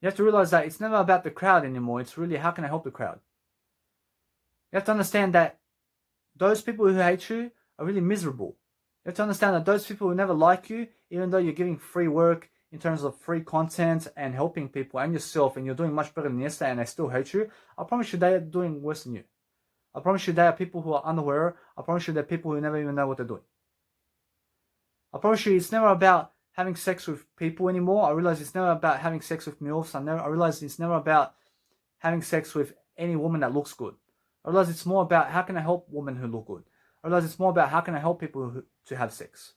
You have to realize that it's never about the crowd anymore. It's really, how can I help the crowd? You have to understand that those people who hate you are really miserable. You have to understand that those people who never like you, even though you're giving free work in terms of free content and helping people and yourself, and you're doing much better than yesterday, and they still hate you, I promise you they are doing worse than you. I promise you they are people who are unaware. I promise you they're people who never even know what they're doing. I promise you it's never about having sex with people anymore. I realize it's never about having sex with MILFs. I realize it's never about having sex with any woman that looks good. I realize it's more about how can I help women who look good. I realize it's more about how can I help people to have sex.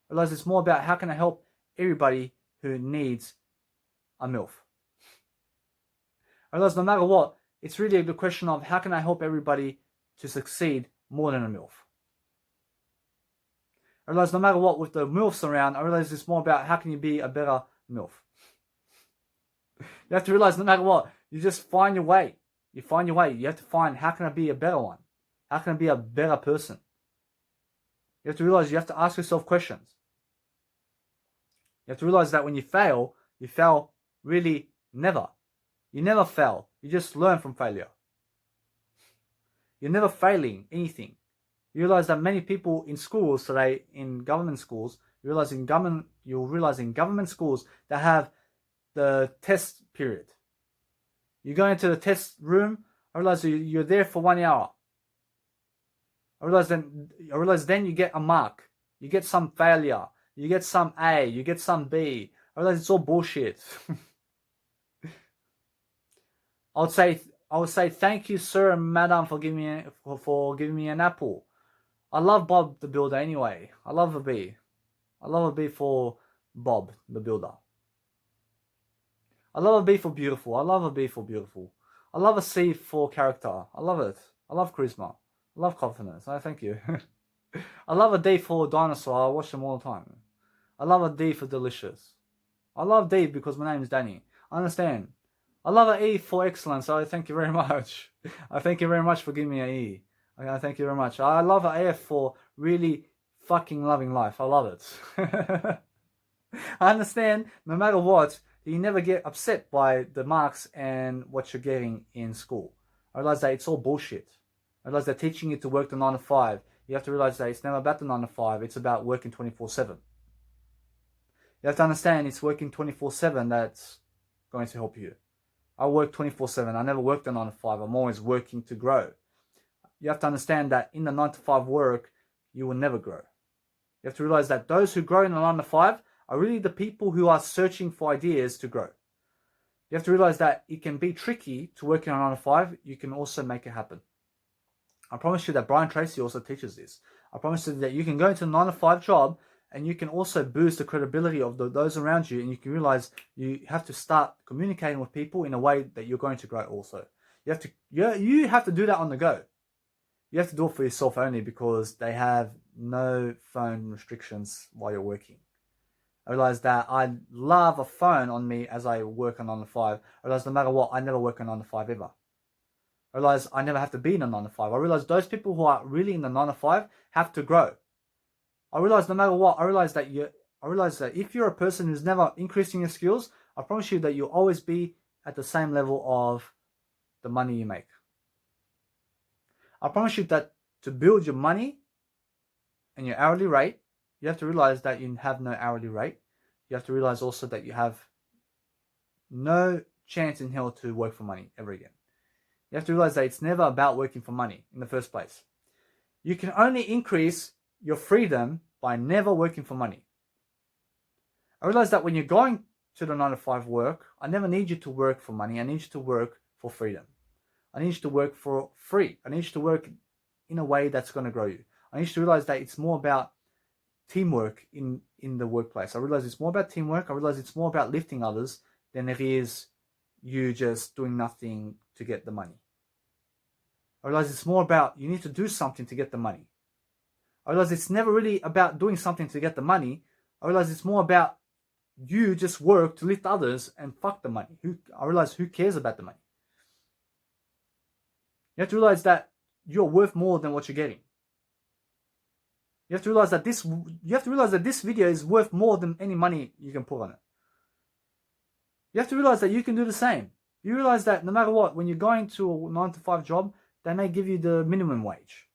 I realize it's more about how can I help everybody who needs a MILF. I realize no matter what, it's really the question of how can I help everybody to succeed more than a MILF. I realize no matter what, with the MILFs around, I realize it's more about how can you be a better MILF. You have to realize no matter what, you just find your way. You find your way. You have to find how can I be a better one? How can I be a better person? You have to realize you have to ask yourself questions. You have to realize that when you fail really never. You never fail. You just learn from failure. You're never failing anything. You realize that many people in schools today, in government schools, you'll realize in government schools that have the test period. You go into the test room, I realize you're there for 1 hour. I realize then you get a mark. You get some failure. You get some A. You get some B. I realize it's all bullshit. I would say thank you, sir and madam, for giving me an apple. I love Bob the Builder anyway. I love a B. I love a B for Bob the Builder. I love a B for beautiful. I love a B for beautiful. I love a C for character. I love it. I love charisma. I love confidence. Thank you. I love a D for dinosaur. I watch them all the time. I love a D for delicious. I love D because my name is Danny. I understand. I love an E for excellence. I thank you very much. I thank you very much for giving me an E. I thank you very much. I love an F for really fucking loving life. I love it. I understand no matter what, you never get upset by the marks and what you're getting in school. I realize that it's all bullshit. I realize they're teaching you to work the 9 to 5. You have to realize that it's never about the 9 to 5. It's about working 24/7. You have to understand it's working 24/7 that's going to help you. I work 24/7. I never work the 9 to 5. I'm always working to grow. You have to understand that in the 9 to 5 work, you will never grow. You have to realize that those who grow in the 9 to 5 are really the people who are searching for ideas to grow. You have to realize that it can be tricky to work in a 9 to 5. You can also make it happen. I promise you that Brian Tracy also teaches this. I promise you that you can go into a 9 to 5 job and you can also boost the credibility of those around you, and you can realize you have to start communicating with people in a way that you're going to grow also. You have to do that on the go. You have to do it for yourself only because they have no phone restrictions while you're working. I realize that I love a phone on me as I work on 9 to 5. I realize no matter what, I never work on 9 to 5 ever. I realize I never have to be in a 9 to 5. I realize those people who are really in the 9 to 5 have to grow. I realize no matter what, I realize that if you're a person who's never increasing your skills, I promise you that you'll always be at the same level of the money you make. I promise you that to build your money and your hourly rate, you have to realize that you have no hourly rate. You have to realize also that you have no chance in hell to work for money ever again. You have to realize that it's never about working for money in the first place. You can only increase your freedom by never working for money. I realize that when you're going to the 9 to 5 work, I never need you to work for money. I need you to work for freedom. I need you to work for free. I need you to work in a way that's going to grow you. I need you to realize that it's more about teamwork in the workplace. I realize it's more about teamwork. I realize it's more about lifting others than it is you just doing nothing to get the money. I realize it's more about you need to do something to get the money. I realize it's never really about doing something to get the money. I realize it's more about you just work to lift others and fuck the money. I realize who cares about the money? You have to realize that you're worth more than what you're getting. You have to realize that this video is worth more than any money you can put on it. You have to realize that you can do the same. You realize that no matter what, when you're going to a 9 to 5 job, they may give you the minimum wage.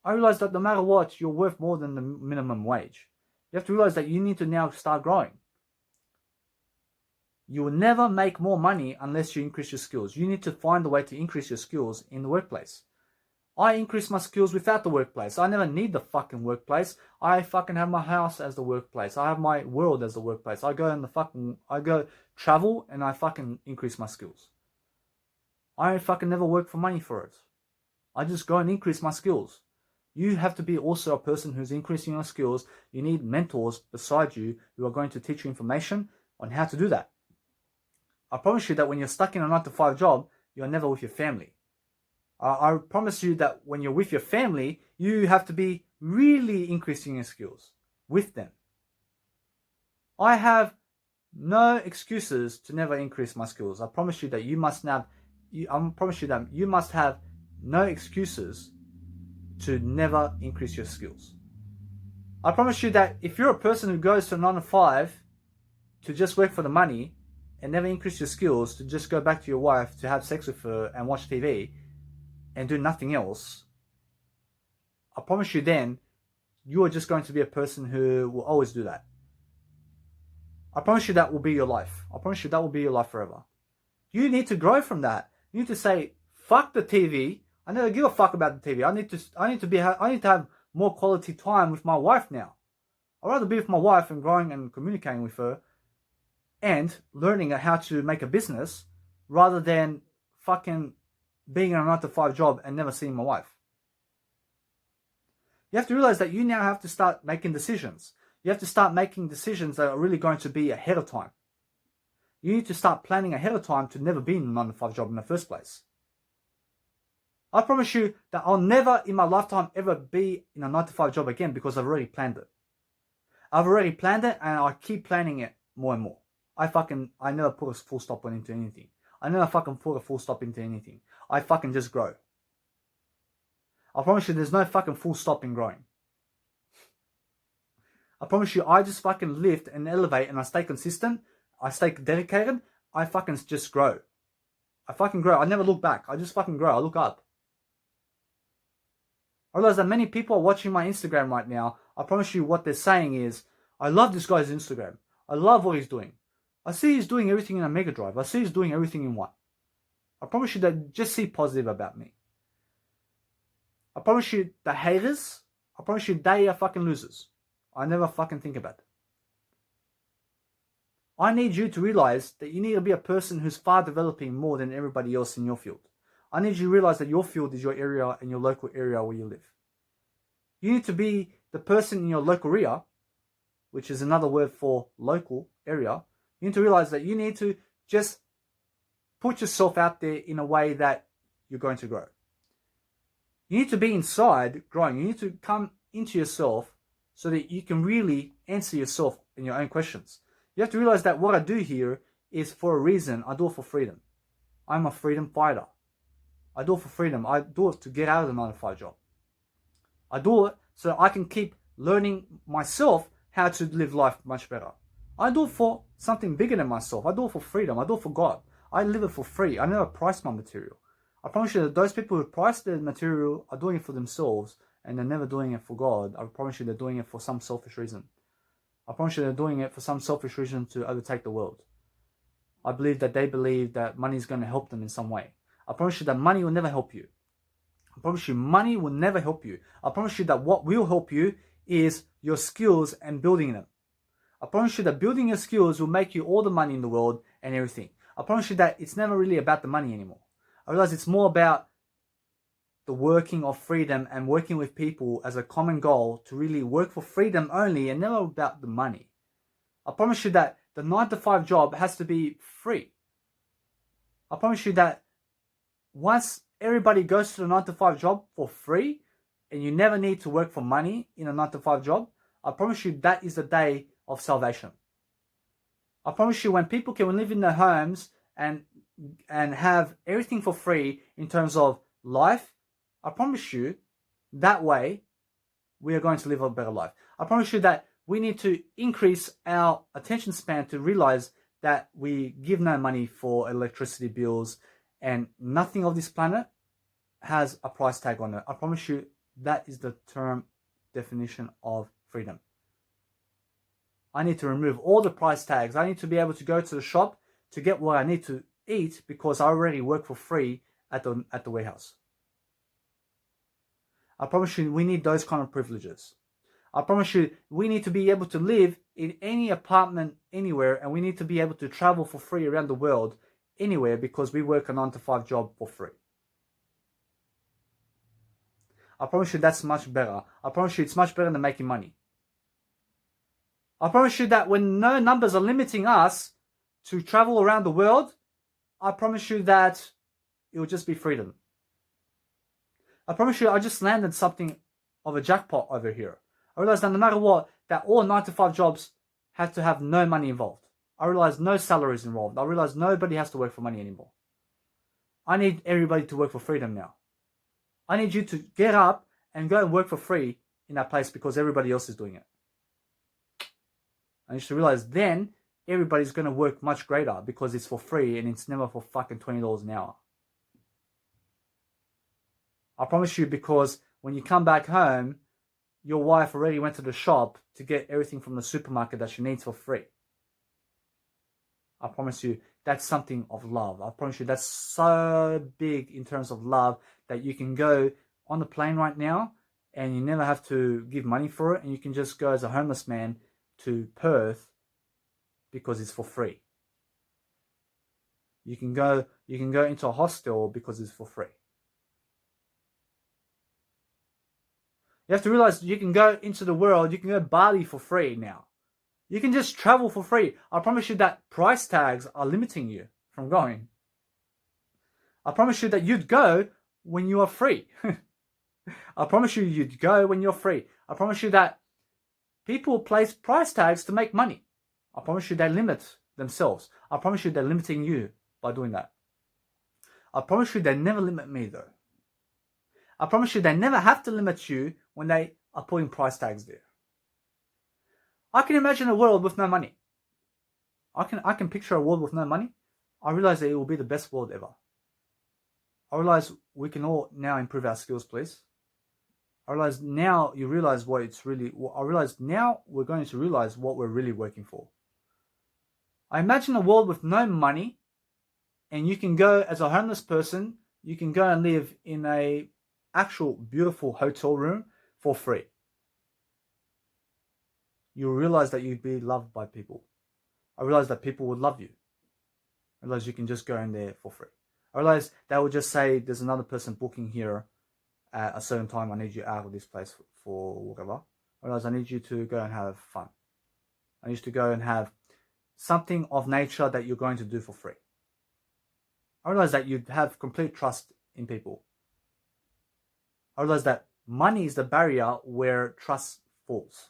I realize that no matter what, you're worth more than the minimum wage. You have to realize that you need to now start growing. You will never make more money unless you increase your skills. You need to find a way to increase your skills in the workplace. I increase my skills without the workplace. I never need the fucking workplace. I fucking have my house as the workplace. I have my world as the workplace. I go travel and I fucking increase my skills. I fucking never work for money for it. I just go and increase my skills. You have to be also a person who's increasing your skills. You need mentors beside you who are going to teach you information on how to do that. I promise you that when you're stuck in a 9 to 5 job, you're never with your family. I promise you that when you're with your family, you have to be really increasing your skills with them. I have no excuses to never increase my skills. I promise you that you must have no excuses to never increase your skills. I promise you that if you're a person who goes to 9 to 5 to just work for the money and never increase your skills, to just go back to your wife, to have sex with her and watch TV and do nothing else, I promise you then, you are just going to be a person who will always do that. I promise you that will be your life. I promise you that will be your life forever. You need to grow from that. You need to say, fuck the TV. I never give a fuck about the TV. I need to have more quality time with my wife now. I'd rather be with my wife and growing and communicating with her and learning how to make a business rather than fucking being in a 9 to 5 job and never seeing my wife. You have to realize that you now have to start making decisions. You have to start making decisions that are really going to be ahead of time. You need to start planning ahead of time to never be in a 9 to 5 job in the first place. I promise you that I'll never in my lifetime ever be in a 9 to 5 job again because I've already planned it. I've already planned it and I keep planning it more and more. I never put a full stop into anything. I never fucking put a full stop into anything. I fucking just grow. I promise you there's no fucking full stop in growing. I promise you I just fucking lift and elevate and I stay consistent. I stay dedicated. I fucking just grow. I fucking grow. I never look back. I just fucking grow. I look up. I realize that many people are watching my Instagram right now. I promise you what they're saying is, I love this guy's Instagram. I love what he's doing. I see he's doing everything in a Mega Drive. I see he's doing everything in one. I promise you that just see positive about me. I promise you the haters, I promise you they are fucking losers. I never fucking think about it. I need you to realize that you need to be a person who's far developing more than everybody else in your field. I need you to realize that your field is your area and your local area where you live. You need to be the person in your local area, which is another word for local area. You need to realize that you need to just put yourself out there in a way that you're going to grow. You need to be inside growing. You need to come into yourself so that you can really answer yourself in your own questions. You have to realize that what I do here is for a reason. I do it for freedom. I'm a freedom fighter. I do it for freedom. I do it to get out of the 9 to 5 job. I do it so I can keep learning myself how to live life much better. I do it for something bigger than myself. I do it for freedom. I do it for God. I live it for free. I never price my material. I promise you that those people who price their material are doing it for themselves and they're never doing it for God. I promise you they're doing it for some selfish reason. I promise you they're doing it for some selfish reason to overtake the world. I believe that they believe that money is going to help them in some way. I promise you that money will never help you. I promise you money will never help you. I promise you that what will help you is your skills and building them. I promise you that building your skills will make you all the money in the world and everything. I promise you that it's never really about the money anymore. I realize it's more about the working of freedom and working with people as a common goal to really work for freedom only and never about the money. I promise you that the 9 to 5 job has to be free. I promise you that once everybody goes to the 9 to 5 job for free and you never need to work for money in a 9 to 5 job, I promise you that is the day of salvation. I promise you when people can live in their homes and have everything for free in terms of life, I promise you that way we are going to live a better life. I promise you that we need to increase our attention span to realize that we give no money for electricity bills and nothing of this planet has a price tag on it. I promise you that is the term definition of freedom. I need to remove all the price tags. I need to be able to go to the shop to get what I need to eat because I already work for free at the warehouse. I promise you we need those kind of privileges. I promise you we need to be able to live in any apartment anywhere, and we need to be able to travel for free around the world anywhere because we work a 9-to-5 job for free. I promise you that's much better. I promise you it's much better than making money. I promise you that when no numbers are limiting us to travel around the world, I promise you that it will just be freedom. I promise you I just landed something of a jackpot over here. I realized that no matter what, that all 9-to-5 jobs have to have no money involved. I realized no salaries involved. I realized nobody has to work for money anymore. I need everybody to work for freedom now. I need you to get up and go and work for free in that place because everybody else is doing it. And you should realize then everybody's going to work much greater because it's for free and it's never for fucking $20 an hour. I promise you, because when you come back home, your wife already went to the shop to get everything from the supermarket that she needs for free. I promise you that's something of love. I promise you that's so big in terms of love that you can go on the plane right now and you never have to give money for it, and you can just go as a homeless man to Perth because it's for free. You can go into a hostel because it's for free. You have to realize you can go into the world, you can go to Bali for free now. You can just travel for free. I promise you that price tags are limiting you from going. I promise you that you'd go when you are free. I promise you you'd go when you're free. I promise you that people place price tags to make money. I promise you they limit themselves. I promise you they're limiting you by doing that. I promise you they never limit me though. I promise you they never have to limit you when they are putting price tags there. I can imagine a world with no money. I can picture a world with no money. I realize that it will be the best world ever. I realize we can all now improve our skills, please. I realize now you realize what it's really. I realize now we're going to realize what we're really working for. I imagine a world with no money, and you can go as a homeless person. You can go and live in a actual beautiful hotel room for free. You realize that you'd be loved by people. I realize that people would love you. I realize you can just go in there for free. I realize they would just say, there's another person booking here at a certain time. I need you out of this place for whatever. I realize I need you to go and have fun. I need you to go and have something of nature that you're going to do for free. I realize that you'd have complete trust in people. I realize that money is the barrier where trust falls.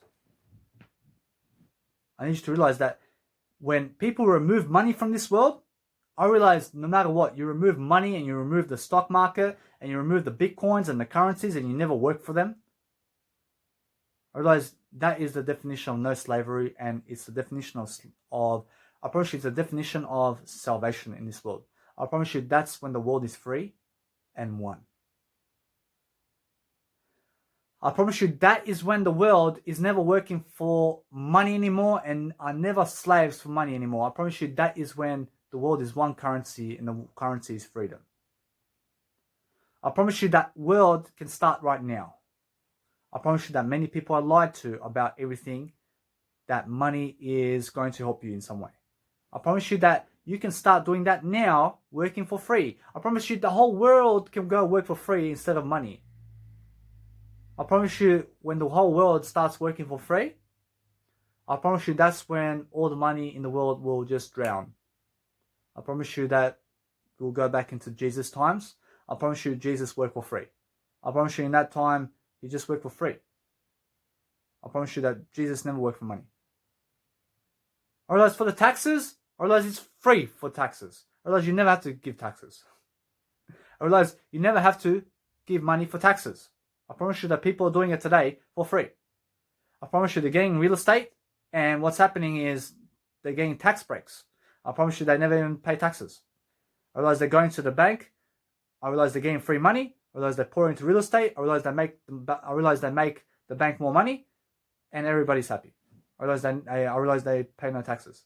I need you to realize that when people remove money from this world, I realize no matter what, you remove money and you remove the stock market and you remove the bitcoins and the currencies and you never work for them. I realize that is the definition of no slavery, and it's the definition of I promise you it's the definition of salvation in this world. I promise you that's when the world is free and one. I promise you that is when the world is never working for money anymore and are never slaves for money anymore. I promise you that is when the world is one currency and the currency is freedom. I promise you that world can start right now. I promise you that many people are lied to about everything, that money is going to help you in some way. I promise you that you can start doing that now, working for free. I promise you the whole world can go work for free instead of money. I promise you when the whole world starts working for free, I promise you that's when all the money in the world will just drown. I promise you that we'll go back into Jesus' times. I promise you Jesus worked for free. I promise you in that time, he just worked for free. I promise you that Jesus never worked for money. I realize for the taxes, I realize it's free for taxes. I realize you never have to give taxes. I realize you never have to give money for taxes. I promise you that people are doing it today for free. I promise you they're getting real estate, and what's happening is they're getting tax breaks. I promise you they never even pay taxes. I realize they're going to the bank. I realize they're getting free money. I realize they pour into real estate. I realize they make the bank more money, and everybody's happy. I realize they pay no taxes.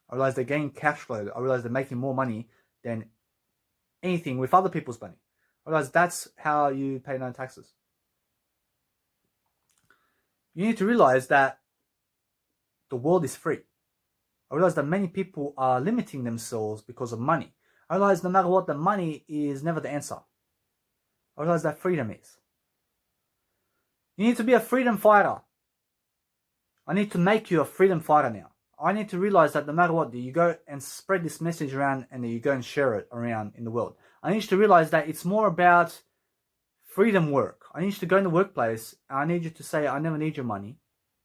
I realize they're getting cash flow. I realize they're making more money than anything with other people's money. I realize that's how you pay no taxes. You need to realize that the world is free. I realize that many people are limiting themselves because of money. I realize no matter what, the money is never the answer. I realize that freedom is. You need to be a freedom fighter. I need to make you a freedom fighter now. I need to realize that no matter what, you go and spread this message around and you go and share it around in the world. I need you to realize that it's more about freedom work. I need you to go in the workplace and I need you to say, I never need your money.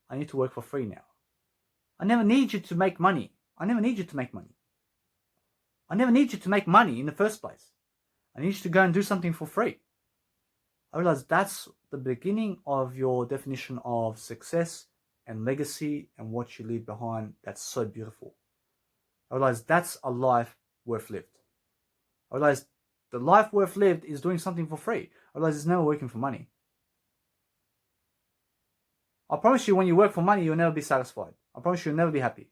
I need to work for free now. I never need you to make money. I never need you to make money. I never need you to make money in the first place. I need you to go and do something for free. I realize that's the beginning of your definition of success and legacy and what you leave behind. That's so beautiful. I realize that's a life worth lived. I realize the life worth lived is doing something for free. I realize it's never working for money. I promise you, when you work for money, you'll never be satisfied. I promise you, you'll never be happy.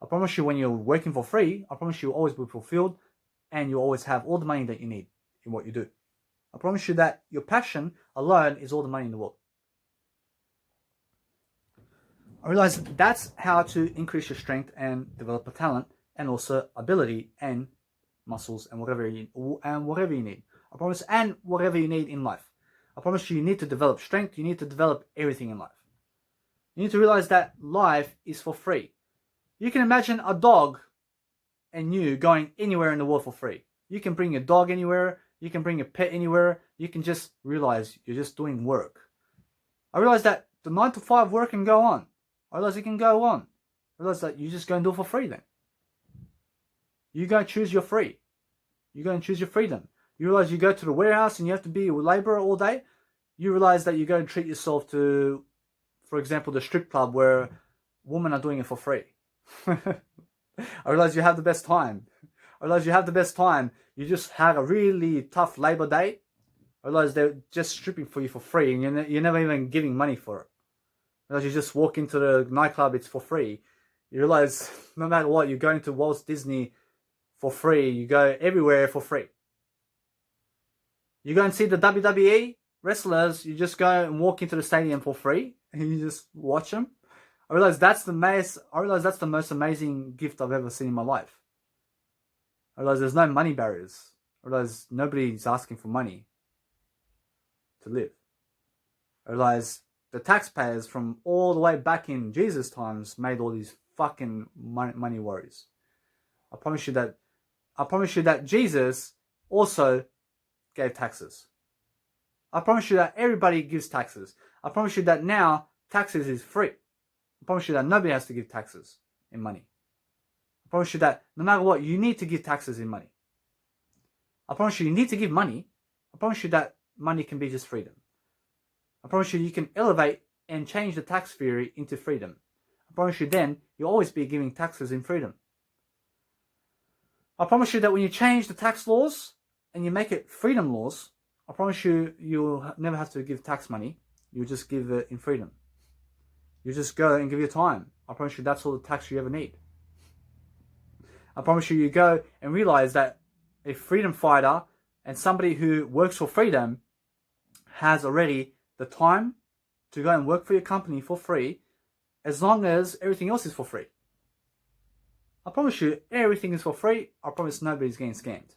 I promise you, when you're working for free, I promise you, you'll always be fulfilled and you'll always have all the money that you need in what you do. I promise you that your passion alone is all the money in the world. I realize that's how to increase your strength and develop a talent and also ability and muscles and whatever you need. I promise, and whatever you need in life. I promise you need to develop strength. You need to develop everything in life. You need to realize that life is for free. You can imagine a dog and you going anywhere in the world for free. You can bring your dog anywhere. You can bring your pet anywhere. You can just realize you're just doing work. I realize that the 9 to 5 work can go on. I realize it can go on. I realize that you just go and do it for free then. You go and choose your free. You go and choose your freedom. You realize you go to the warehouse and you have to be a laborer all day. You realize that you go and treat yourself to, for example, the strip club where women are doing it for free. I realize you have the best time. I realize you have the best time. You just had a really tough labor day. I realize they're just stripping for you for free and you're never even giving money for it. I realize you just walk into the nightclub, it's for free. You realize no matter what, you're going to Walt Disney for free. You go everywhere for free. You go and see the WWE wrestlers, you just go and walk into the stadium for free and you just watch them. I realize that's the most amazing gift I've ever seen in my life. I realize there's no money barriers. I realize nobody's asking for money to live. I realize the taxpayers from all the way back in Jesus' times made all these fucking money worries. I promise you that Jesus also gave taxes. I promise you that everybody gives taxes. I promise you that now taxes is free. I promise you that nobody has to give taxes in money. I promise you that no matter what, you need to give taxes in money. I promise you need to give money. I promise you that money can be just freedom. I promise you can elevate and change the tax theory into freedom. I promise you then you'll always be giving taxes in freedom. I promise you that when you change the tax laws and you make it freedom laws, I promise you you'll never have to give tax money. You'll just give it in freedom. You just go and give your time. I promise you that's all the tax you ever need. I promise you go and realize that a freedom fighter and somebody who works for freedom has already the time to go and work for your company for free as long as everything else is for free. I promise you everything is for free. I promise nobody's getting scammed.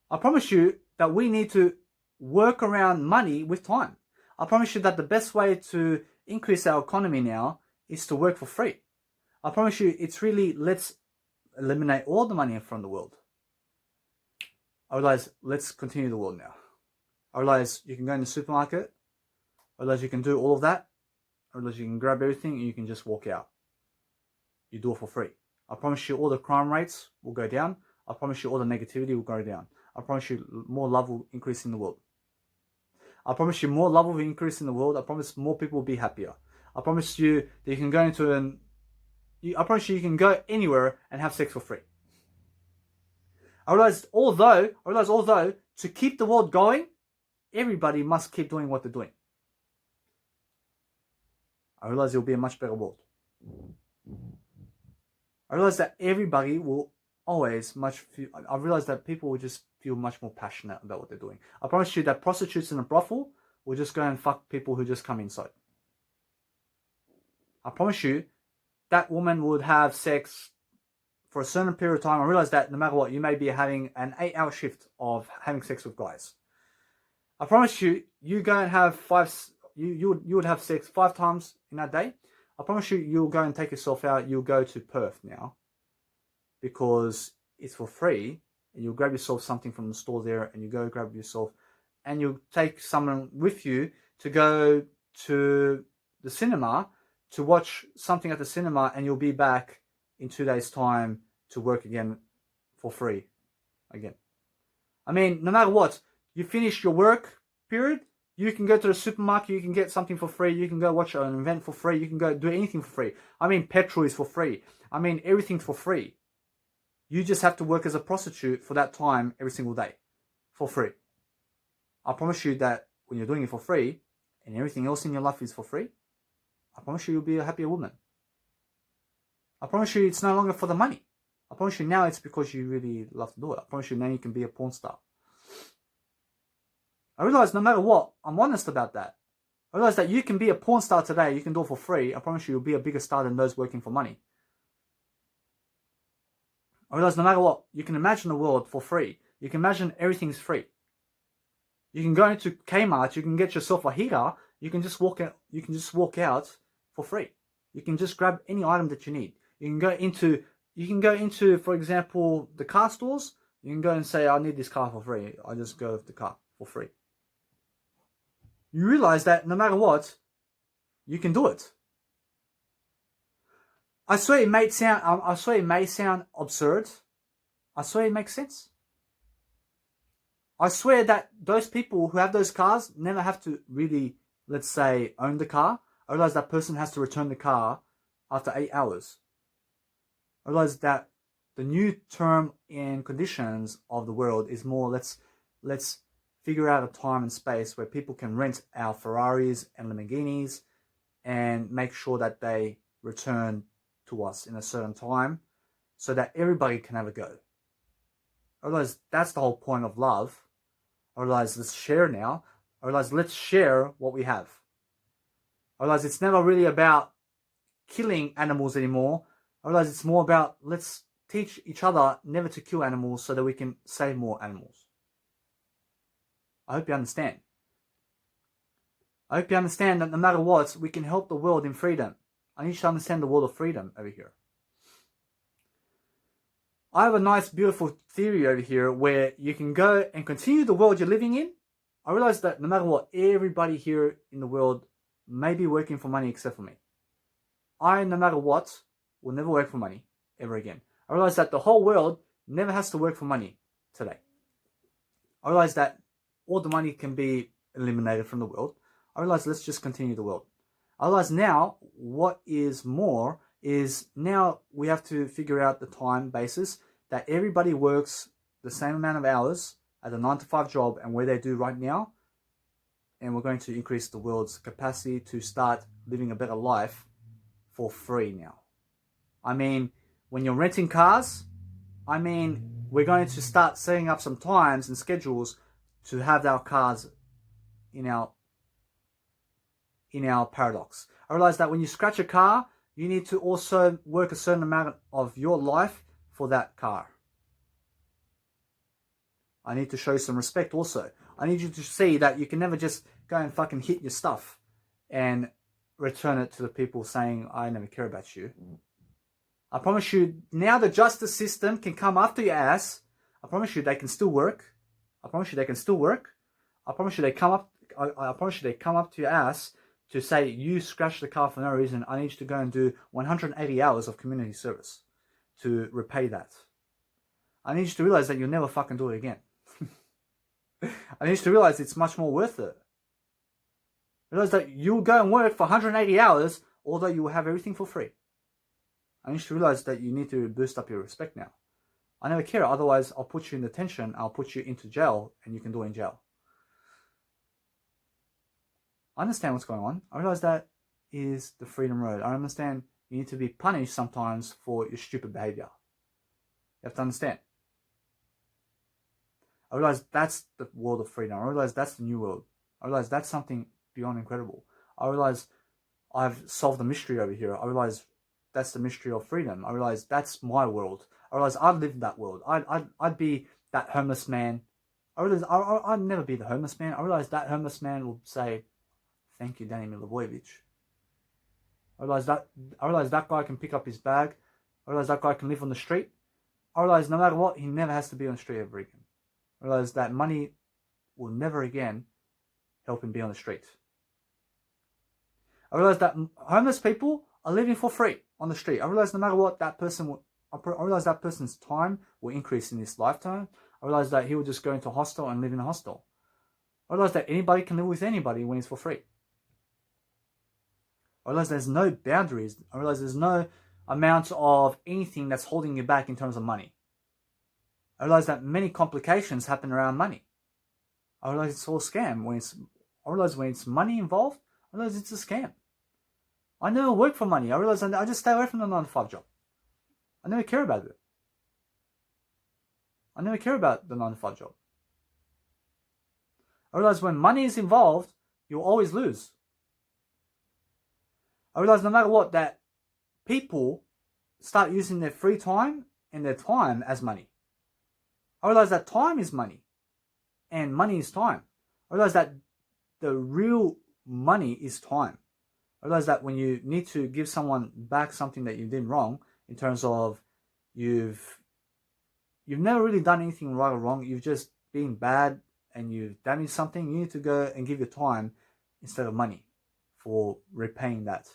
I promise you that we need to work around money with time. I promise you that the best way to increase our economy now is to work for free. I promise you it's really, let's eliminate all the money from the world. I realize let's continue the world now. I realize you can go in the supermarket. I realize you can do all of that. I realize you can grab everything and you can just walk out. You do it for free. I promise you all the crime rates will go down. I promise you all the negativity will go down. I promise you more love will increase in the world. I promise you more love will increase in the world. I promise more people will be happier. I promise you that you can go into I promise you can go anywhere and have sex for free. I realized although to keep the world going, everybody must keep doing what they're doing. I realized it will be a much better world. I realized that everybody will always I realized that people will just feel much more passionate about what they're doing. I promise you that prostitutes in a brothel will just go and fuck people who just come inside. I promise you that woman would have sex for a certain period of time. I realize that no matter what, you may be having an 8-hour shift of having sex with guys. I promise you, you go and have you would have sex 5 times in that day. I promise you, you'll go and take yourself out. You'll go to Perth now because it's for free. And you'll grab yourself something from the store there, and you go grab yourself, and you'll take someone with you to go to the cinema to watch something at the cinema, and you'll be back in 2 days' time to work again for free again. I mean, no matter what, you finish your work period, you can go to the supermarket, you can get something for free, you can go watch an event for free, you can go do anything for free. I mean, petrol is for free. I mean, everything's for free. You just have to work as a prostitute for that time every single day for free. I promise you that when you're doing it for free and everything else in your life is for free, I promise you you'll be a happier woman. I promise you it's no longer for the money. I promise you now it's because you really love to do it. I promise you now you can be a porn star. I realize no matter what, I'm honest about that. I realize that you can be a porn star today, you can do it for free. I promise you you'll be a bigger star than those working for money. I realize no matter what, you can imagine the world for free. You can imagine everything's free. You can go into Kmart, you can get yourself a heater, you can just walk out for free. You can just grab any item that you need. You can go into, for example, the car stores. You can go and say, I need this car for free. I just go with the car for free. You realize that no matter what, you can do it. I swear it may sound absurd. I swear it makes sense. I swear that those people who have those cars never have to really, let's say, own the car. I realize that person has to return the car after 8 hours. I realize that the new term and conditions of the world is more let's figure out a time and space where people can rent our Ferraris and Lamborghinis and make sure that they return to us in a certain time so that everybody can have a go. I realize that's the whole point of love. I realize let's share now. I realize let's share what we have. I realize it's never really about killing animals anymore. I realize it's more about let's teach each other never to kill animals so that we can save more animals. I hope you understand. I hope you understand that no matter what, we can help the world in freedom. I need you to understand the world of freedom over here. I have a nice, beautiful theory over here where you can go and continue the world you're living in. I realize that no matter what, everybody here in the world may be working for money except for me. I, no matter what, will never work for money ever again. I realize that the whole world never has to work for money today. I realize that all the money can be eliminated from the world. I realize let's just continue the world. I realize now what is more is now we have to figure out the time basis that everybody works the same amount of hours at a 9-to-5 job and where they do right now. And we're going to increase the world's capacity to start living a better life for free now. I mean, when you're renting cars, I mean, we're going to start setting up some times and schedules to have our cars in our paradox. I realize that when you scratch a car, you need to also work a certain amount of your life for that car. I need to show some respect also. I need you to see that you can never just go and fucking hit your stuff and return it to the people saying, I never care about you. I promise you, now the justice system can come after your ass. I promise you they can still work. I promise you they can still work. I promise you they come up. I promise you they come up to your ass to say you scratched the car for no reason. I need you to go and do 180 hours of community service to repay that. I need you to realize that you'll never fucking do it again. I need you to realize it's much more worth it. I realized that you'll go and work for 180 hours, although you will have everything for free. I need to realize that you need to boost up your respect now. I never care, otherwise I'll put you in detention, I'll put you into jail, and you can do it in jail. I understand what's going on. I realize that is the freedom road. I understand you need to be punished sometimes for your stupid behavior. You have to understand. I realize that's the world of freedom. I realize that's the new world. I realize that's something beyond incredible. I realize I've solved the mystery over here. I realize that's the mystery of freedom. I realize that's my world. I realize I'd live in that world. I'd be that homeless man. I realize I'd never be the homeless man. I realize that homeless man will say, "Thank you, Danny Milivojevic." I realize that guy can pick up his bag. I realize that guy can live on the street. I realize no matter what, he never has to be on the street ever again. I realize that money will never again help him be on the street. I realize that homeless people are living for free on the street. I realize no matter what, that person will, I realize that person's time will increase in his lifetime. I realize that he will just go into a hostel and live in a hostel. I realize that anybody can live with anybody when it's for free. I realize there's no boundaries. I realize there's no amount of anything that's holding you back in terms of money. I realize that many complications happen around money. I realize it's all a scam. I realize when it's money involved, I realize it's a scam. I never work for money. I realize I just stay away from the 9-to-5 job. I never care about it. I never care about the 9-to-5 job. I realize when money is involved, you'll always lose. I realize no matter what, that people start using their free time and their time as money. I realize that time is money and money is time. I realize that the real money is time. I realize that when you need to give someone back something that you did wrong, in terms of you've never really done anything right or wrong, you've just been bad and you've damaged something, you need to go and give your time instead of money for repaying that.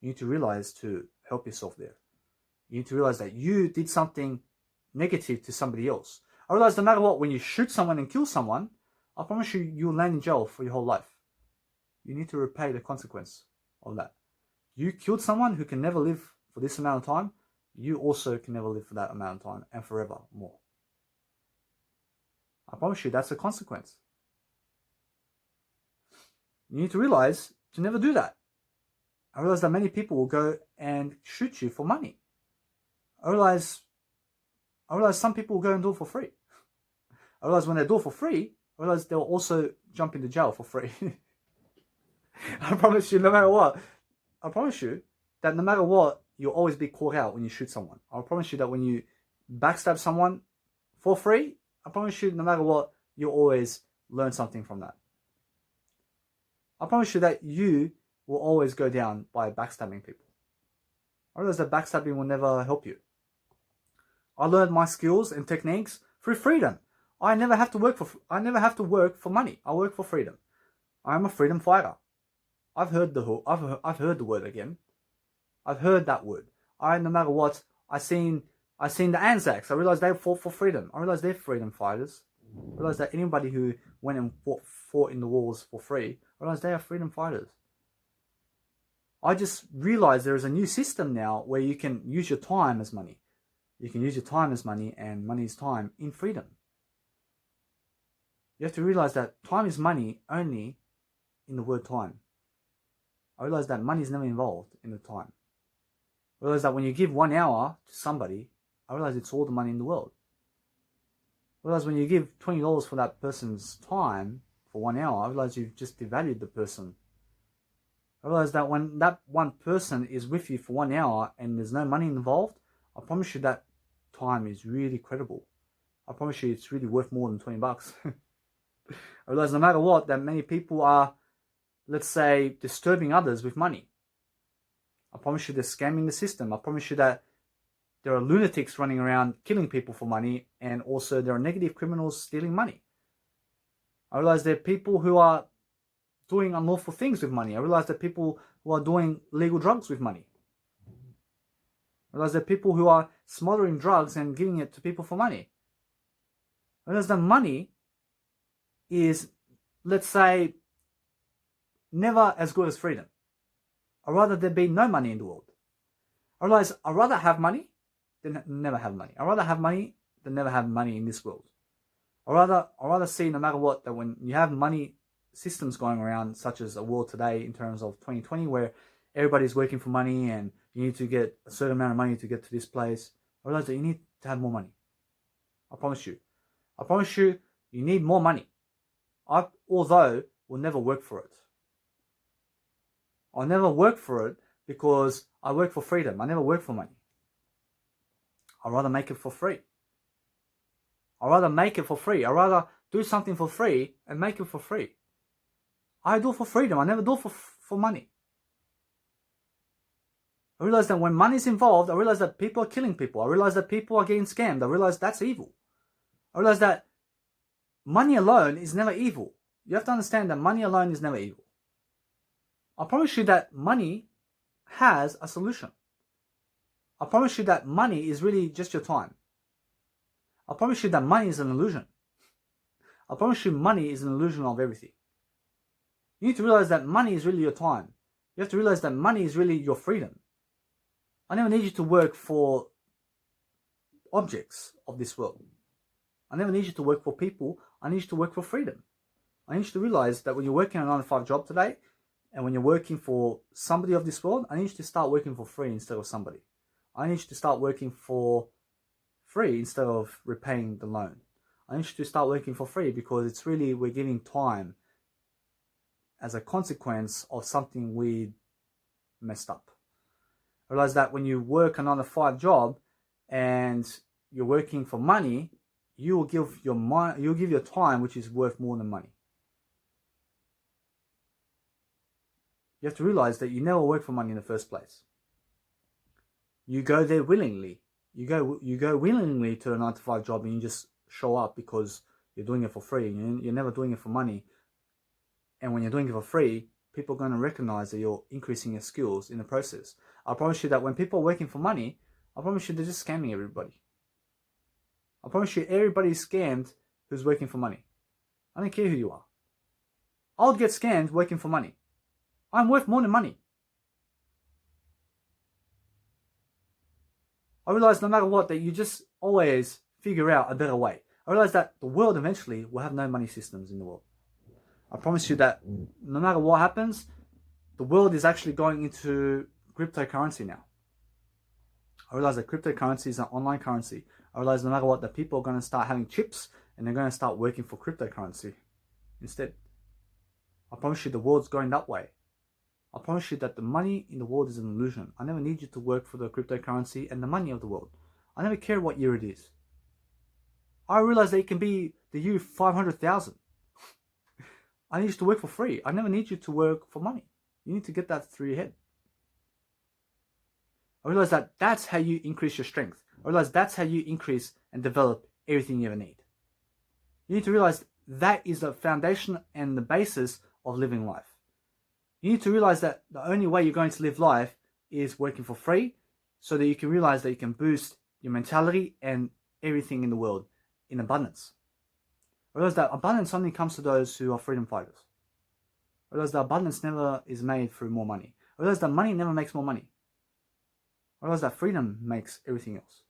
You need to realize to help yourself there. You need to realize that you did something negative to somebody else. I realize no matter what, when you shoot someone and kill someone, I promise you, you'll land in jail for your whole life. You need to repay the consequence of that. You killed someone who can never live for this amount of time, you also can never live for that amount of time and forever more. I promise you, that's the consequence. You need to realize to never do that. I realize that many people will go and shoot you for money. I realize some people will go and do it for free. I realize when they do it for free, I realize they'll also jump into jail for free. I promise you, no matter what, I promise you that no matter what, you'll always be caught out when you shoot someone. I promise you that when you backstab someone for free, I promise you, no matter what, you'll always learn something from that. I promise you that you will always go down by backstabbing people. I realize that backstabbing will never help you. I learned my skills and techniques through freedom. I never have to work for money. I work for freedom. I am a freedom fighter. I've heard the word again. I've heard that word. No matter what, I seen the Anzacs. I realized they fought for freedom. I realized they're freedom fighters. I realized that anybody who went and fought in the wars for free, I realized they are freedom fighters. I just realized there is a new system now where you can use your time as money. You can use your time as money, and money is time in freedom. You have to realize that time is money only in the word time. I realize that money is never involved in the time. I realize that when you give 1 hour to somebody, I realize it's all the money in the world. I realize when you give $20 for that person's time for 1 hour, I realize you've just devalued the person. I realize that when that one person is with you for 1 hour and there's no money involved, I promise you that time is really credible. I promise you it's really worth more than $20. I realize no matter what, that many people are, let's say, disturbing others with money. I promise you they're scamming the system. I promise you that there are lunatics running around killing people for money, and also there are negative criminals stealing money. I realize there are people who are doing unlawful things with money. I realize there are people who are doing illegal drugs with money. I realize there are people who are smothering drugs and giving it to people for money. I realize that money is, let's say, never as good as freedom. I'd rather there be no money in the world. I realize I'd rather have money than never have money. I'd rather have money than never have money in this world. I'd rather see, no matter what, that when you have money systems going around, such as a world today in terms of 2020, where everybody's working for money and you need to get a certain amount of money to get to this place, I realize that you need to have more money. I promise you. I promise you, you need more money. Although we'll never work for it. I'll never work for it because I work for freedom. I never work for money. I'd rather make it for free. I'd rather make it for free. I'd rather do something for free and make it for free. I do it for freedom. I never do it for money. I realize that when money's involved, I realize that people are killing people. I realize that people are getting scammed. I realize that's evil. I realize that money alone is never evil. You have to understand that money alone is never evil. I promise you that money has a solution. I promise you that money is really just your time. I promise you that money is an illusion. I promise you money is an illusion of everything. You need to realize that money is really your time. You have to realize that money is really your freedom. I never need you to work for objects of this world. I never need you to work for people. I need you to work for freedom. I need you to realize that when you're working a 9-to-5 job today, and when you're working for somebody of this world, I need you to start working for free instead of somebody. I need you to start working for free instead of repaying the loan. I need you to start working for free because it's really, we're giving time as a consequence of something we messed up. Realize that when you work a 9-to-5 job and you're working for money, you will give your time, which is worth more than money. You have to realize that you never work for money in the first place. You go there willingly. You go willingly to a 9-to-5 job and you just show up because you're doing it for free. You're never doing it for money. And when you're doing it for free, people are going to recognize that you're increasing your skills in the process. I promise you that when people are working for money, I promise you they're just scamming everybody. I promise you everybody's scammed who's working for money. I don't care who you are. I would get scammed working for money. I'm worth more than money. I realize no matter what that you just always figure out a better way. I realize that the world eventually will have no money systems in the world. I promise you that no matter what happens, the world is actually going into cryptocurrency now. I realize that cryptocurrency is an online currency. I realize no matter what, that people are going to start having chips and they're going to start working for cryptocurrency instead. I promise you the world's going that way. I promise you that the money in the world is an illusion. I never need you to work for the cryptocurrency and the money of the world. I never care what year it is. I realize that it can be the year 500,000. I need you to work for free. I never need you to work for money. You need to get that through your head. I realize that that's how you increase your strength. I realize that's how you increase and develop everything you ever need. You need to realize that is the foundation and the basis of living life. You need to realize that the only way you're going to live life is working for free so that you can realize that you can boost your mentality and everything in the world in abundance. I realize that abundance only comes to those who are freedom fighters. I realize that abundance never is made through more money. I realize that money never makes more money. I realize that freedom makes everything else.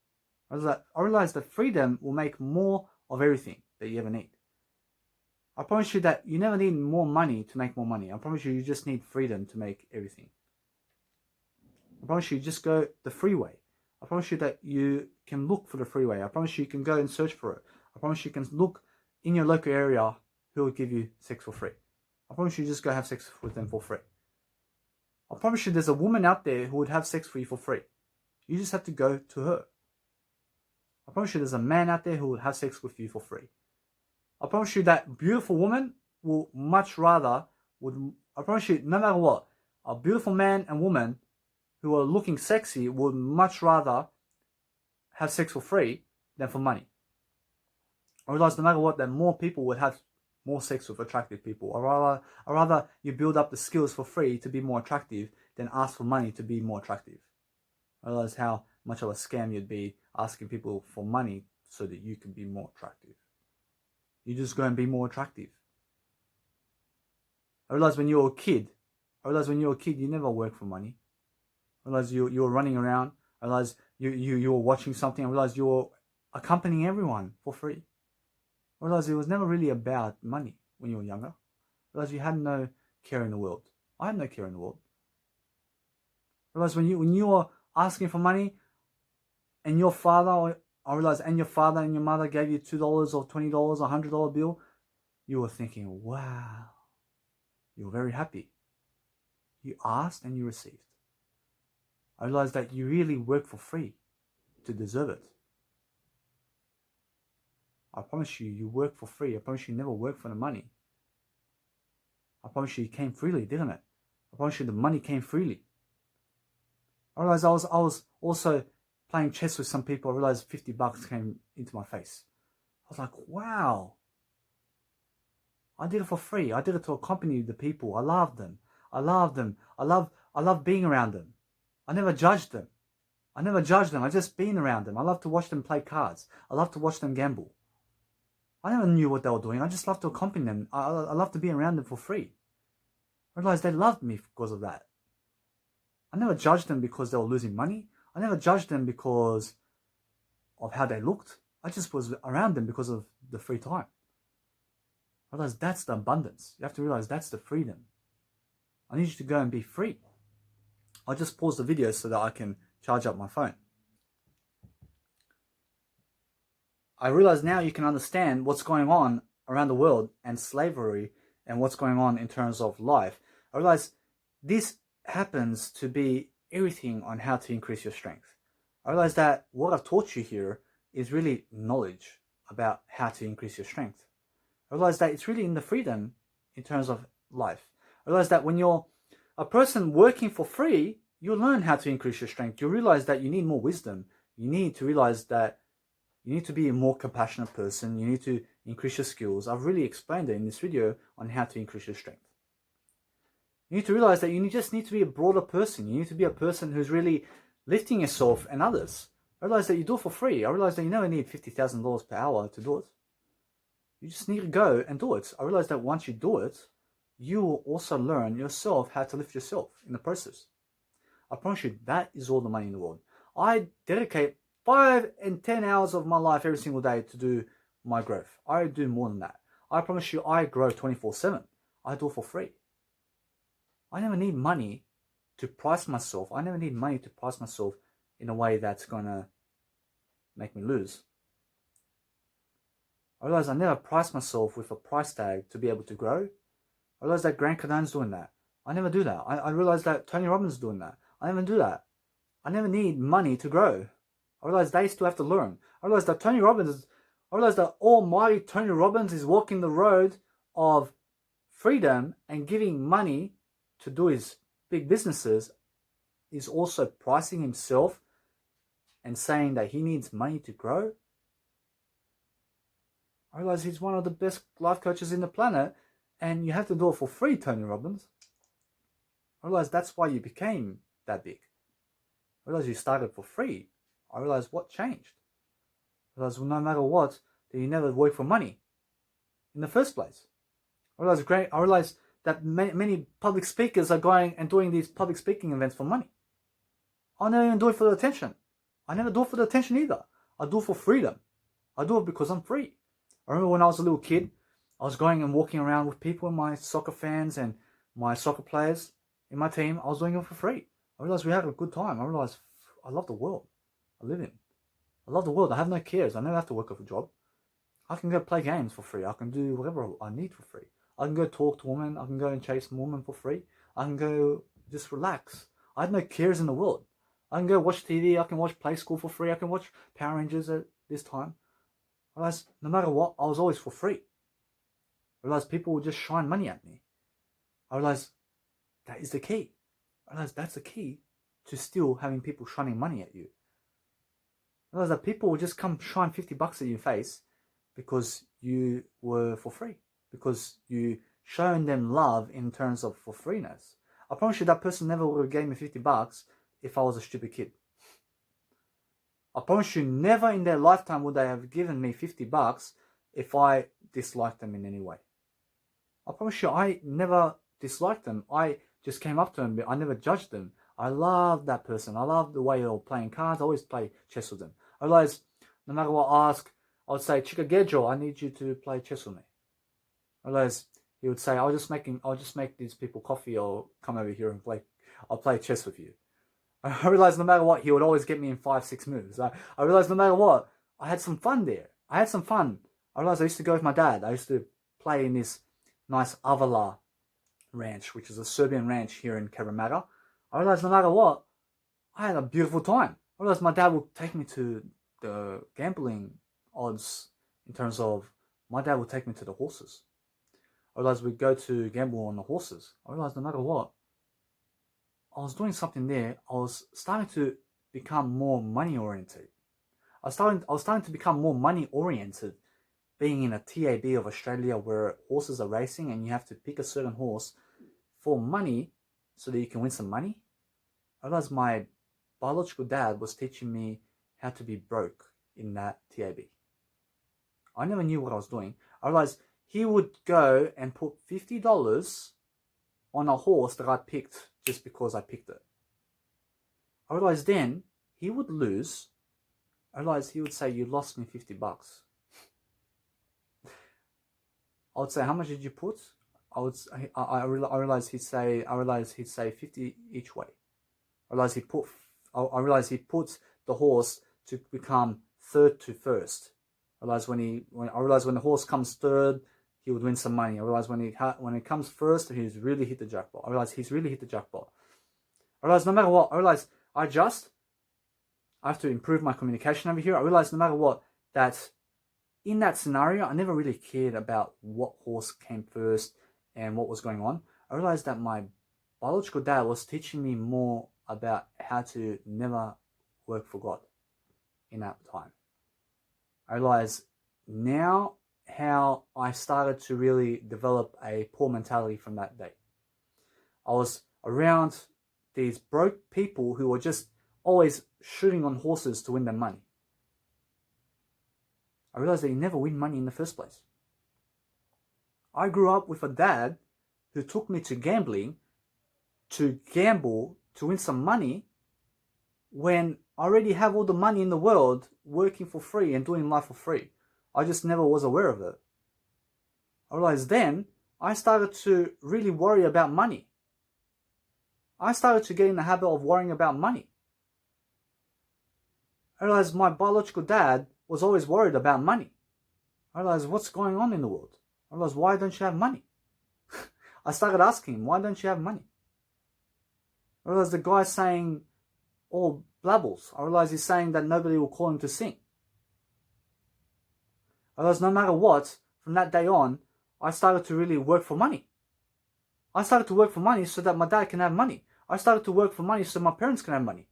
I realize that freedom will make more of everything that you ever need. I promise you that you never need more money to make more money. I promise you just need freedom to make everything. I promise you just go the freeway. I promise you that you can look for the freeway. I promise you can go and search for it. I promise you can look in your local area who will give you sex for free. I promise you just go have sex with them for free. I promise you there's a woman out there who would have sex for you for free. You just have to go to her. I promise you there's a man out there who will have sex with you for free. I promise you that beautiful woman will much rather, I promise you, no matter what, a beautiful man and woman who are looking sexy would much rather have sex for free than for money. I realize no matter what, that more people would have more sex with attractive people. Or rather you build up the skills for free to be more attractive than ask for money to be more attractive. I realize how much of a scam you'd be asking people for money so that you can be more attractive. You just go and be more attractive. I realized when you were a kid, I realized when you were a kid, you never worked for money. I realized you were running around. I realized you were watching something. I realized you were accompanying everyone for free. I realized it was never really about money when you were younger. I realized you had no care in the world. I had no care in the world. I realized when you were asking for money, and your father, I realized, and your father and your mother gave you $2 or $20 or $100 bill, you were thinking, wow. You were very happy. You asked and you received. I realized that you really worked for free to deserve it. I promise you, you work for free. I promise you never worked for the money. I promise you it came freely, didn't it? I promise you the money came freely. I realized I was also playing chess with some people. I realized $50 came into my face. I was like, wow. I did it for free. I did it to accompany the people. I loved them. I loved them. I love being around them. I never judged them. I just been around them. I love to watch them play cards. I love to watch them gamble. I never knew what they were doing. I just love to accompany them. I love to be around them for free. I realized they loved me because of that. I never judged them because they were losing money. I never judged them because of how they looked. I just was around them because of the free time. I realized that's the abundance. You have to realize that's the freedom. I need you to go and be free. I'll just pause the video so that I can charge up my phone. I realize now you can understand what's going on around the world and slavery and what's going on in terms of life. I realize this happens to be everything on how to increase your strength. I realize that what I've taught you here is really knowledge about how to increase your strength. I realize that it's really in the freedom in terms of life. I realize that when you're a person working for free, you'll learn how to increase your strength. You'll realize that you need more wisdom. You need to realize that you need to be a more compassionate person. You need to increase your skills. I've really explained it in this video on how to increase your strength. You need to realize that you just need to be a broader person. You need to be a person who's really lifting yourself and others. I realize that you do it for free. I realize that you never need $50,000 per hour to do it. You just need to go and do it. I realize that once you do it, you will also learn yourself how to lift yourself in the process. I promise you, that is all the money in the world. I dedicate 5 and 10 hours of my life every single day to do my growth. I do more than that. I promise you, I grow 24/7. I do it for free. I never need money to price myself. I never need money to price myself in a way that's going to make me lose. I realize I never price myself with a price tag to be able to grow. I realize that Grant Cardone's doing that. I never do that. I realize that Tony Robbins is doing that. I never do that. I never need money to grow. I realize they still have to learn. I realize that I realize that almighty Tony Robbins is walking the road of freedom and giving money to do his big businesses, is also pricing himself and saying that he needs money to grow. I realize he's one of the best life coaches in the planet, and you have to do it for free, Tony Robbins. I realize that's why you became that big. I realize you started for free. I realize what changed. I realize no matter what, that you never work for money in the first place. I realize that many public speakers are going and doing these public speaking events for money. I never even do it for the attention. I never do it for the attention either. I do it for freedom. I do it because I'm free. I remember when I was a little kid, I was going and walking around with people, my soccer fans and my soccer players in my team. I was doing it for free. I realized we had a good time. I realized I love the world I live in. I love the world. I have no cares. I never have to work off a job. I can go play games for free. I can do whatever I need for free. I can go talk to women. I can go and chase women for free. I can go just relax. I have no cares in the world. I can go watch TV. I can watch Play School for free. I can watch Power Rangers at this time. I realized no matter what, I was always for free. I realized people would just shine money at me. I realized that is the key. I realized that's the key to still having people shining money at you. I realized that people will just come shine $50 at your face because you were for free. Because you shown them love in terms of for freeness. I promise you that person never would have gave me $50 if I was a stupid kid. I promise you never in their lifetime would they have given me $50 if I disliked them in any way. I promise you I never disliked them. I just came up to them. I never judged them. I loved that person. I loved the way they were playing cards. I always play chess with them. I realized no matter what I ask, I would say, Chikagejo, I need you to play chess with me. I realized he would say, I'll just make these people coffee or come over here and I'll play chess with you. I realized no matter what, he would always get me in 5-6 moves. I realized no matter what, I had some fun there. I had some fun. I realized I used to go with my dad. I used to play in this nice Avala ranch, which is a Serbian ranch here in Karamata. I realized no matter what, I had a beautiful time. I realized my dad would take me to the gambling odds in terms of my dad would take me to the horses. I realized we'd go to gamble on the horses. I realized no matter what, I was doing something there. I was starting to become more money oriented. I was starting to become more money oriented, being in a TAB of Australia where horses are racing and you have to pick a certain horse for money so that you can win some money. I realized my biological dad was teaching me how to be broke in that TAB. I never knew what I was doing. I realized he would go and put $50 on a horse that I picked just because I picked it. I realized then he would lose. I realized he would say, you lost me $50. I would say, how much did you put? I realized he'd say 50 each way. I realized he put the horse to become third to first. I realized when the horse comes third, he would win some money. I realized when it comes first, he's really hit the jackpot. I realized he's really hit the jackpot. I realized no matter what, I have to improve my communication over here. I realized no matter what, that in that scenario, I never really cared about what horse came first and what was going on. I realized that my biological dad was teaching me more about how to never work for God in that time. I realized now how I started to really develop a poor mentality from that day. I was around these broke people who were just always shooting on horses to win their money. I realized that you never win money in the first place. I grew up with a dad who took me to gambling, to gamble, to win some money, when I already have all the money in the world working for free and doing life for free. I just never was aware of it. I realized then I started to really worry about money. I started to get in the habit of worrying about money. I realized my biological dad was always worried about money. I realized, what's going on in the world? I realized, why don't you have money? I started asking him, why don't you have money? I realized the guy's saying all blabbles. I realized he's saying that nobody will call him to sing. I realized no matter what, from that day on, I started to really work for money. I started to work for money so that my dad can have money. I started to work for money so my parents can have money.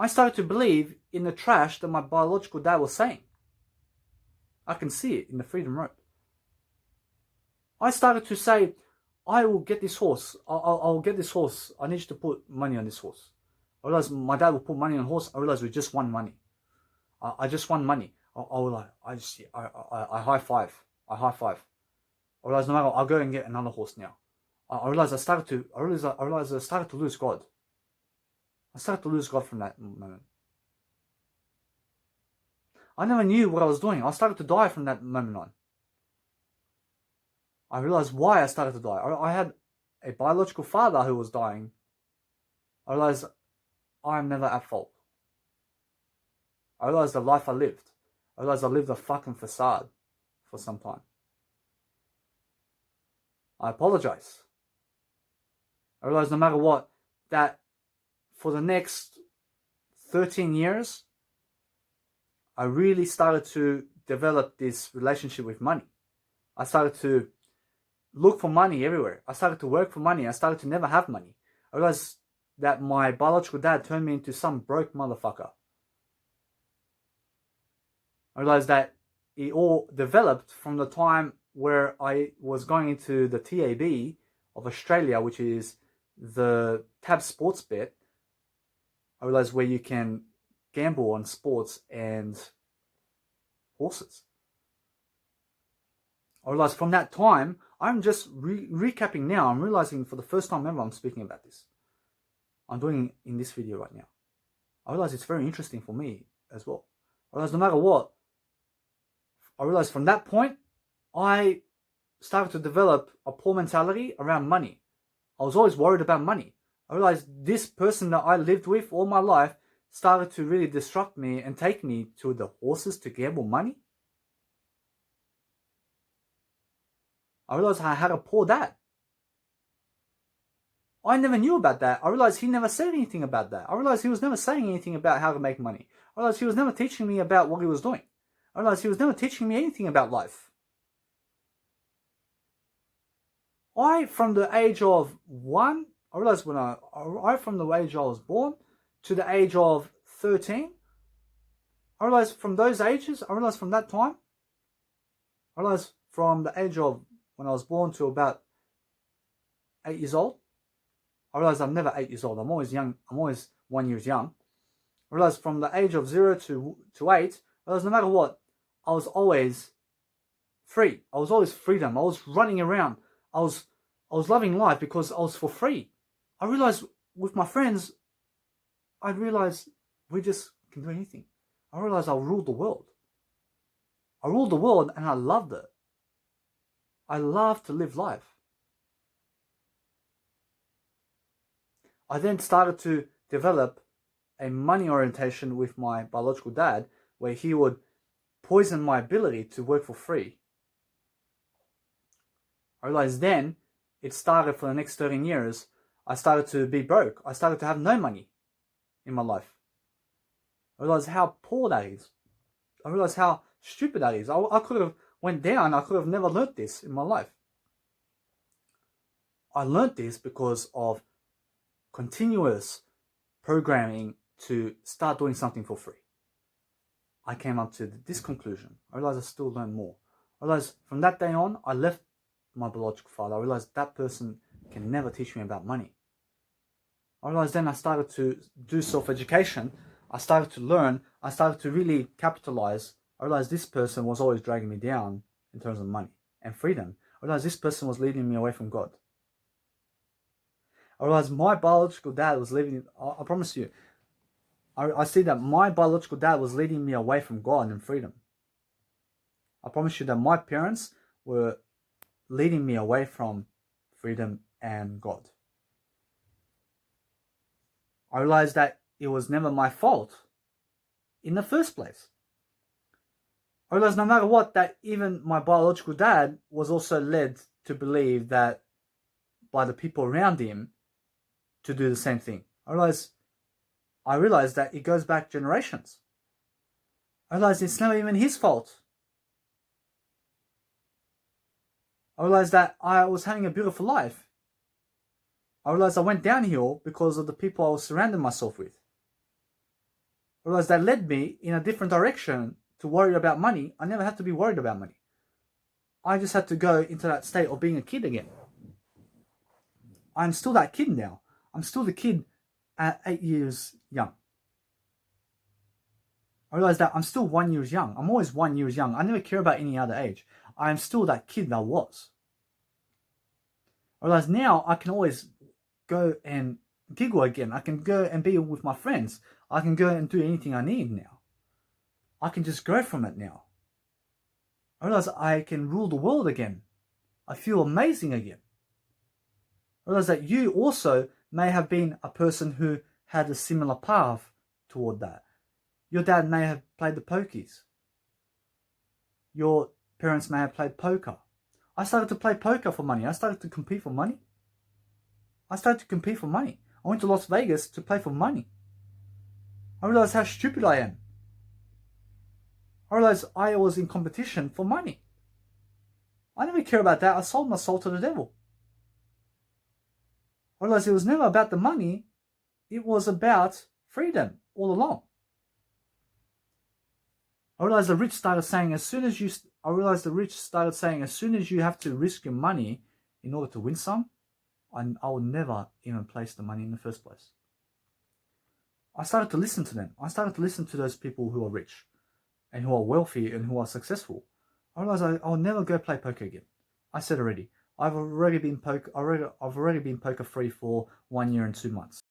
I started to believe in the trash that my biological dad was saying. I can see it in the Freedom Road. I started to say, I will get this horse. I'll get this horse. I need you to put money on this horse. I realized my dad will put money on the horse. I realized we just won money. I just won money. I high five. I realized no matter, I'll go and get another horse now. I realized I started to lose God. I started to lose God from that moment. I never knew what I was doing. I started to die from that moment on. I realized why I started to die. I had a biological father who was dying. I realized I'm never at fault. I realized the life I lived. I realized I lived a fucking facade for some time. I apologize. I realized no matter what, that for the next 13 years, I really started to develop this relationship with money. I started to look for money everywhere. I started to work for money. I started to never have money. I realized that my biological dad turned me into some broke motherfucker. I realized that it all developed from the time where I was going into the TAB of Australia, which is the Tab Sports Bet. I realized where you can gamble on sports and horses. I realized from that time, I'm just recapping now. I'm realizing for the first time ever I'm speaking about this. I'm doing it in this video right now. I realize it's very interesting for me as well. I realize no matter what, I realized from that point, I started to develop a poor mentality around money. I was always worried about money. I realized this person that I lived with all my life started to really disrupt me and take me to the horses to gamble money. I realized I had a poor dad. I never knew about that. I realized he never said anything about that. I realized he was never saying anything about how to make money. I realized he was never teaching me about what he was doing. I realized he was never teaching me anything about life. From the age of 1, I realized from the age I was born to the age of 13, I realized from those ages, I realized from that time, I realized from the age of when I was born to about 8 years old, I realized I'm never 8 years old. I'm always young. I'm always 1 year young. I realized from the age of 0 to 8, I realized no matter what, I was always free. I was always freedom. I was running around. I was loving life because I was for free. I realized with my friends, I realized we just can do anything. I realized I ruled the world. I ruled the world and I loved it. I love to live life. I then started to develop a money orientation with my biological dad, where he would poison my ability to work for free. I realized then it started for the next 13 years. I started to be broke. I started to have no money in my life. I realized how poor that is. I realized how stupid that is. I could have went down. I could have never learnt this in my life. I learnt this because of continuous programming to start doing something for free. I came up to this conclusion. I realized I still learn more. I realized from that day on, I left my biological father. I realized that person can never teach me about money. I realized then I started to do self-education. I started to learn. I started to really capitalize. I realized this person was always dragging me down in terms of money and freedom. I realized this person was leading me away from God. I realized my biological dad was leading, I promise you, I see that my biological dad was leading me away from God and freedom. I promise you that my parents were leading me away from freedom and God. I realized that it was never my fault in the first place. I realized no matter what, that even my biological dad was also led to believe that by the people around him to do the same thing. I realized that it goes back generations. I realized it's never even his fault. I realized that I was having a beautiful life. I realized I went downhill because of the people I was surrounding myself with. I realized that led me in a different direction to worry about money. I never had to be worried about money. I just had to go into that state of being a kid again. I'm still that kid now. I'm still the kid at 8 years young. I realized that I'm still 1 year young. I'm always 1 year young. I never care about any other age. I am still that kid that I was. I realized now I can always go and giggle again. I can go and be with my friends. I can go and do anything I need now. I can just go from it now. I realize I can rule the world again. I feel amazing again. I realize that you also may have been a person who had a similar path toward that. Your dad may have played the pokies. Your parents may have played poker. I started to play poker for money. I started to compete for money. I went to Las Vegas to play for money. I realized how stupid I am. I realized I was in competition for money. I never care about that. I sold my soul to the devil. I realized it was never about the money. It was about freedom all along. I realized the rich started saying as soon as you have to risk your money in order to win some, I would never even place the money in the first place. I started to listen to them. I started to listen to those people who are rich and who are wealthy and who are successful. I realized I'll never go play poker again. I said already, I've already been poker free for 1 year and 2 months.